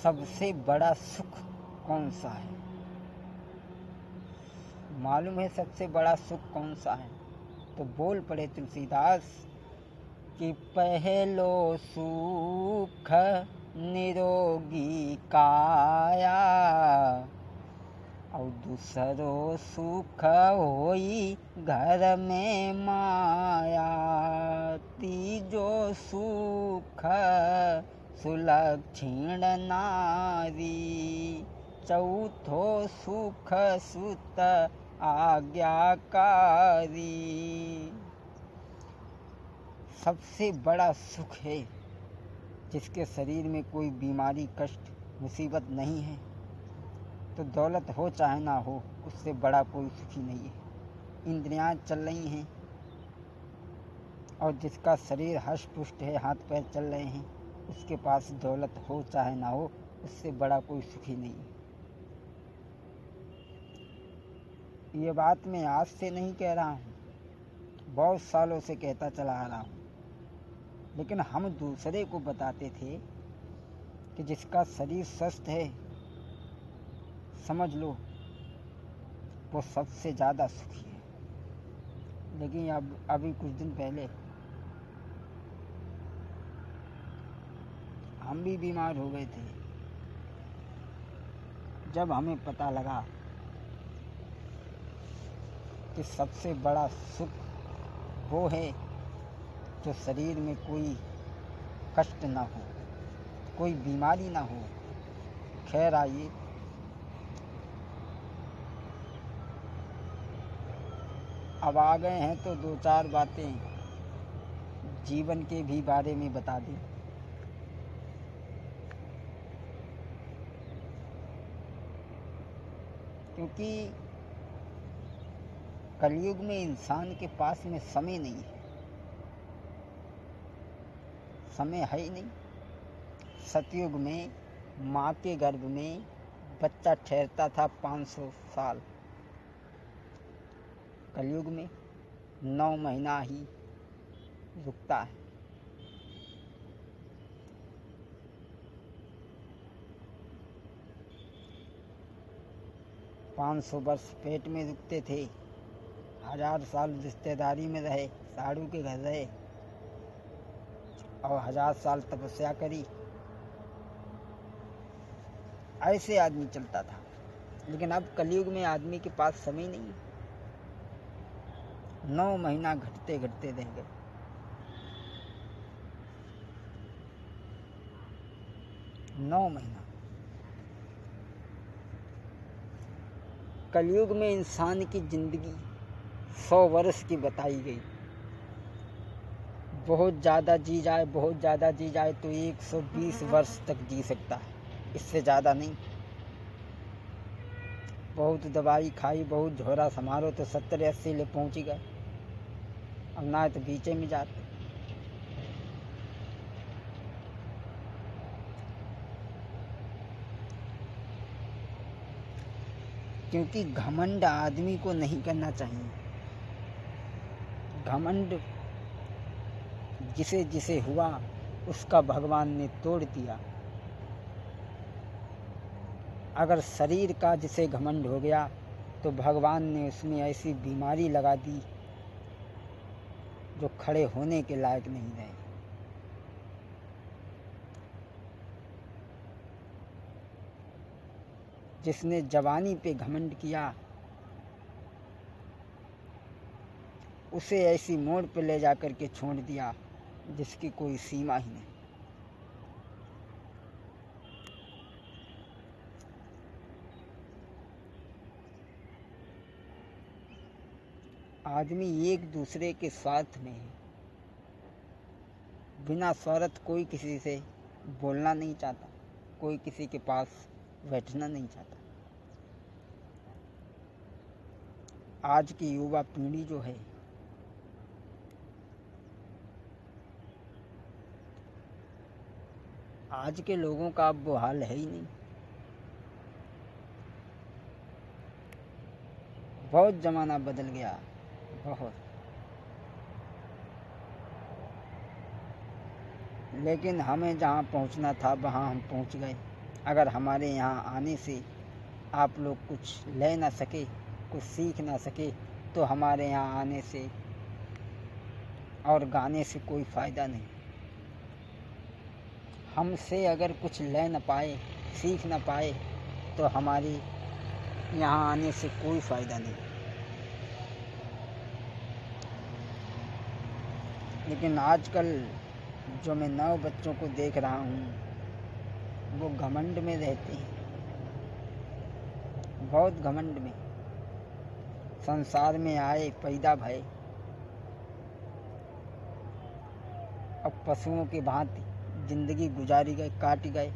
सबसे बड़ा सुख कौन सा है? मालूम है सबसे बड़ा सुख कौन सा है? तो बोल पड़े तुलसीदास कि पहलो सुख निरोगी काया और दूसरो सुख होई घर में माया, तीजो सुख सुलक्षण नारी, चौथो सुख सुत आज्ञाकारी। सबसे बड़ा सुख है जिसके शरीर में कोई बीमारी कष्ट मुसीबत नहीं है। तो दौलत हो चाहे ना हो, उससे बड़ा कोई सुखी नहीं है। इंद्रियां चल रही हैं और जिसका शरीर हष्ट पुष्ट है, हाथ पैर चल रहे हैं, उसके पास दौलत हो चाहे ना हो, उससे बड़ा कोई सुखी नहीं है। ये बात मैं आज से नहीं कह रहा हूँ, बहुत सालों से कहता चला आ रहा हूँ। लेकिन हम दूसरे को बताते थे कि जिसका शरीर स्वस्थ है, समझ लो वो सबसे ज़्यादा सुखी है। लेकिन अभी कुछ दिन पहले हम भी बीमार हो गए थे। जब हमें पता लगा कि सबसे बड़ा सुख वो है जो शरीर में कोई कष्ट ना हो, कोई बीमारी ना हो। खैर आइए, अब आ गए हैं तो दो चार बातें जीवन के भी बारे में बता दें। क्योंकि कलयुग में इंसान के पास में समय नहीं है, समय है ही नहीं। सतयुग में माँ के गर्भ में बच्चा ठहरता था 500 साल। कलयुग में 9 महीना ही रुकता है। पाँच 500 वर्ष पेट में रुकते थे, 1000 साल रिश्तेदारी में रहे, साधु के घर रहे और 1000 साल तपस्या करी। ऐसे आदमी चलता था। लेकिन अब कलयुग में आदमी के पास समय नहीं है। 9 महीना घटते घटते रह गए। नौ महीना कलयुग में इंसान की जिंदगी 100 वर्ष की बताई गई। बहुत ज़्यादा जी जाए, बहुत ज़्यादा जी जाए तो 120 वर्ष तक जी सकता है, इससे ज़्यादा नहीं। बहुत दवाई खाई, बहुत झोरा समारो तो 70-80 ले पहुँच गए। अब ना तो बीचे में जाते। क्योंकि घमंड आदमी को नहीं करना चाहिए। घमंड जिसे जिसे हुआ उसका भगवान ने तोड़ दिया। अगर शरीर का जिसे घमंड हो गया तो भगवान ने उसमें ऐसी बीमारी लगा दी जो खड़े होने के लायक नहीं रहे। जिसने जवानी पे घमंड किया उसे ऐसी मोड़ पे ले जाकर के छोड़ दिया जिसकी कोई सीमा ही नहीं। आदमी एक दूसरे के स्वार्थ में है। बिना स्वार्थ कोई किसी से बोलना नहीं चाहता, कोई किसी के पास बैठना नहीं चाहता। आज की युवा पीढ़ी जो है, आज के लोगों का अब वो हाल है ही नहीं। बहुत ज़माना बदल गया, बहुत। लेकिन हमें जहाँ पहुँचना था वहाँ हम पहुँच गए। अगर हमारे यहाँ आने से आप लोग कुछ ले ना सके, कुछ सीख ना सके, तो हमारे यहाँ आने से और गाने से कोई फ़ायदा नहीं। हमसे अगर कुछ ले न पाए, सीख न पाए, तो हमारे यहाँ आने से कोई फ़ायदा नहीं। लेकिन आजकल जो मैं नए बच्चों को देख रहा हूँ, वो घमंड में रहते हैं, बहुत घमंड में। संसार में आए, पैदा भये, अब पशुओं की भांति जिंदगी गुजारी गए, काटी गए,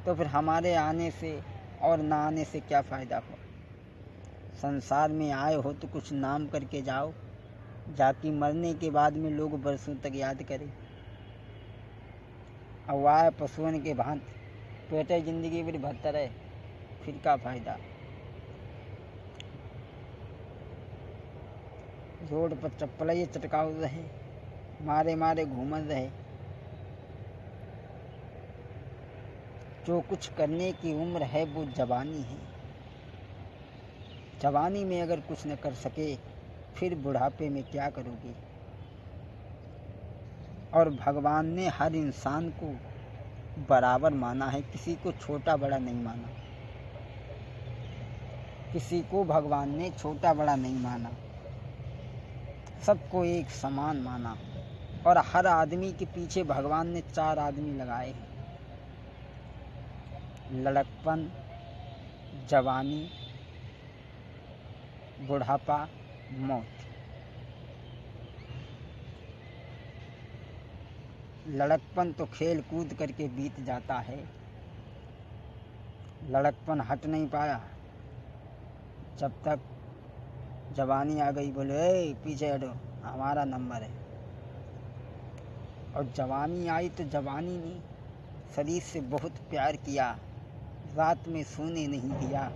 तो फिर हमारे आने से और ना आने से क्या फ़ायदा हो। संसार में आए हो तो कुछ नाम करके जाओ, जाकि मरने के बाद में लोग बरसों तक याद करें। अब आए पशुओं के भांति पेटे जिंदगी भी भरता रहे, फिर क्या फ़ायदा। रोड पर चप्पल ये चटकाऊ रहे, मारे मारे घूमत रहे। जो कुछ करने की उम्र है वो जवानी है। जवानी में अगर कुछ न कर सके, फिर बुढ़ापे में क्या करोगे। और भगवान ने हर इंसान को बराबर माना है, किसी को छोटा बड़ा नहीं माना। किसी को भगवान ने छोटा बड़ा नहीं माना, सबको एक समान माना। और हर आदमी के पीछे भगवान ने 4 आदमी लगाए हैं: लड़कपन, जवानी, बुढ़ापा, मौत। लड़कपन तो खेल कूद करके बीत जाता है, लड़कपन हट नहीं पाया। जब तक जवानी आ गई, बोले ए पीछे हटो, हमारा नंबर है। और जवानी आई तो जवानी ने शरीर से बहुत प्यार किया, रात में सोने नहीं दिया।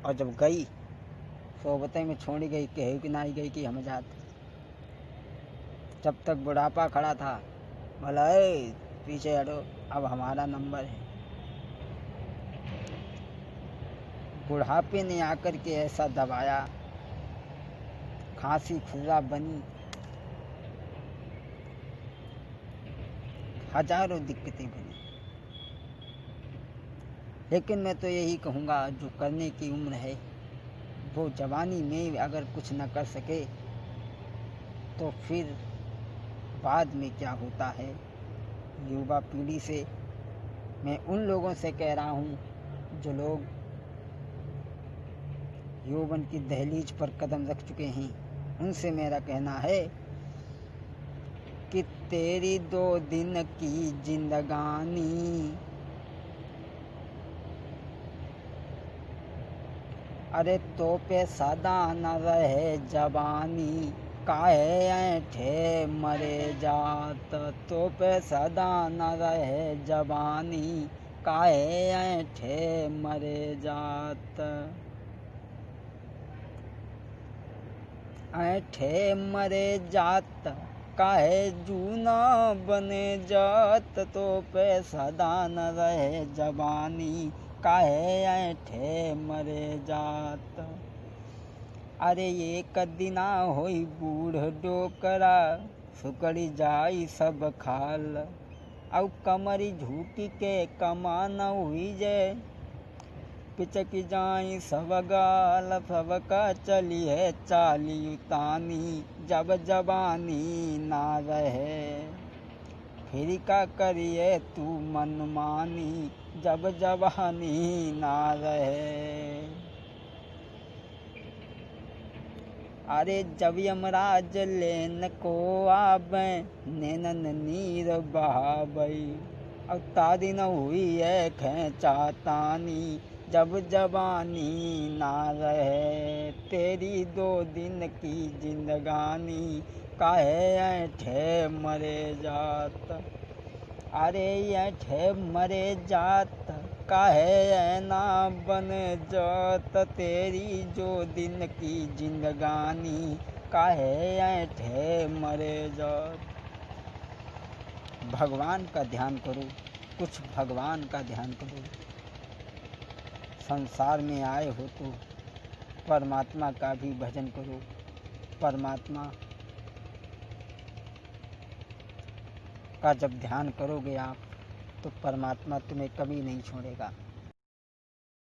और जब गई सोबते में छोड़ी गई, कहे कि नहीं गई कि हम जाते। जब तक बुढ़ापा खड़ा था, बोला ए पीछे हटो, अब हमारा नंबर है। बुढ़ापे ने आकर के ऐसा दबाया, खांसी खुर्रा बनी, हजारों दिक्कतें बनी। लेकिन मैं तो यही कहूँगा, जो करने की उम्र है वो जवानी में अगर कुछ न कर सके, तो फिर बाद में क्या होता है। युवा पीढ़ी से मैं उन लोगों से कह रहा हूँ जो लोग यौवन की दहलीज पर कदम रख चुके हैं, उनसे मेरा कहना है कि तेरी 2 दिन की जिंदगानी, अरे तो पे सदा न रहे जवानी, काहे ऐठे मरे जात। तो पे सदा न रहे जवानी, काहे ऐठे मरे जात। ऐठे मरे जात, काहे जूना बने जात। तो पे सदा न रहे जवानी, काहे ऐठे मरे जात। अरे एक दिना होई बूढ़ डोकरा, सुकड़ी जाई सब खाल। औ कमरी झूठी के कमान हुई जे, पिचक जाई सब गाल। सबका चली है चाली उतानी, जब जवानी ना रहे। फिर का करिए तू मनमानी, जब जवानी ना रहे। अरे जब यमराज लेन को आवे, नैनन नीर बहावई। अब तादी न हुई है खेचातानी, जब जवानी ना रहे। तेरी 2 दिन की जिंदगानी, काहे ऐठे मरे जात। अरे ऐठे मरे जात, काहे ऐना बन जात। तेरी 2 दिन की जिंदगानी, काहे ऐठे मरे जात। भगवान का ध्यान करो, कुछ भगवान का ध्यान करो। संसार में आए हो तो परमात्मा का भी भजन करो। परमात्मा का जब ध्यान करोगे आप तो परमात्मा तुम्हें कभी नहीं छोड़ेगा।